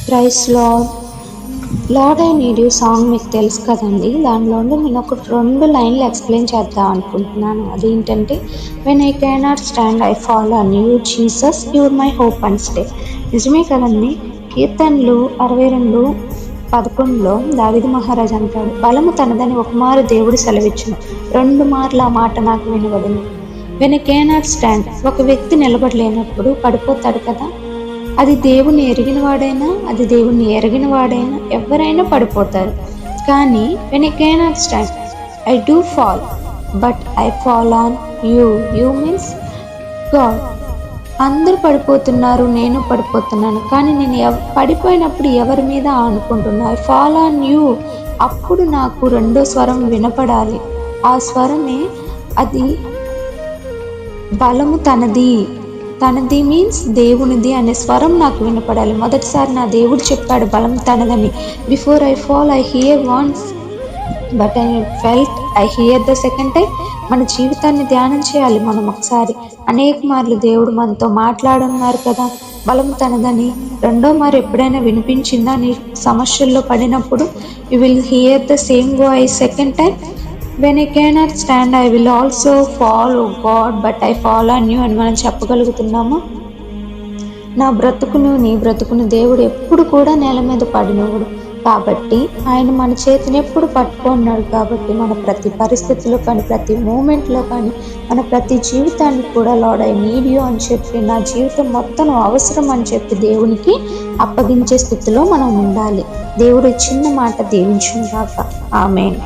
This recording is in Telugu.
Price lord. Lord I need you song మీకు తెలుసు కదండి. దానిలో నేను ఒక 2 లైన్లు ఎక్స్ప్లెయిన్ చేద్దాం అనుకుంటున్నాను. అదేంటంటే, when I cannot stand I fall on you Jesus your my hope and stay. నిజమే కదండి. కీర్తనలు 62:11లో దావీదు మహారాజు అంటాడు, బలము తనదని ఒక మారు దేవుడు సెలవిచ్చును, 2 మార్లు ఆ మాట నాకు వినబడును. వెన్ ఐ కెనాట్ స్టాండ్, ఒక వ్యక్తి నిలబడలేనప్పుడు పడిపోతాడు కదా. అది దేవుణ్ణి ఎరిగిన వాడైనా ఎవరైనా పడిపోతారు. కానీ when I cannot stand I do fall, but I fall on you. You means God. అందరూ పడిపోతున్నారు, నేను పడిపోతున్నాను, కానీ నేను పడిపోయినప్పుడు ఎవరి మీద ఆనుకుంటున్నా? I fall on you. అప్పుడు నాకు 2వ స్వరం వినపడాలి. ఆ స్వరమే అది బలము తనది మీన్స్ దేవునిది అనే స్వరం నాకు వినపడాలి. మొదటిసారి నా దేవుడు చెప్పాడు బలం తనదని. Before I fall I hear once, but I felt I hear the second time. మన జీవితాన్ని ధ్యానం చేయాలి మనం ఒకసారి. అనేక మార్లు దేవుడు మనతో మాట్లాడున్నారు కదా బలం తనదని. 2వ మారు ఎప్పుడైనా వినిపించిందా నీ సమస్యల్లో పడినప్పుడు? You will hear the same voice second time. When I cannot stand I will also fall O God, but I fall on you అని మనం చెప్పగలుగుతున్నామా? నా బ్రతుకును నీ బ్రతుకును దేవుడు ఎప్పుడు కూడా నేల మీద పడినవాడు కాబట్టి, ఆయన మన చేతిని ఎప్పుడు పట్టుకున్నాడు కాబట్టి, మన ప్రతి పరిస్థితిలో కానీ, ప్రతి మూమెంట్లో కానీ, మన ప్రతి జీవితాన్ని కూడా లార్డ్ ఐ నీడ్ యూ అని చెప్పి, నా జీవితం మొత్తం అవసరం అని చెప్పి దేవునికి అప్పగించే స్థితిలో మనం ఉండాలి. దేవుడు చిన్న మాట దీవించును గాక. ఆమేన్.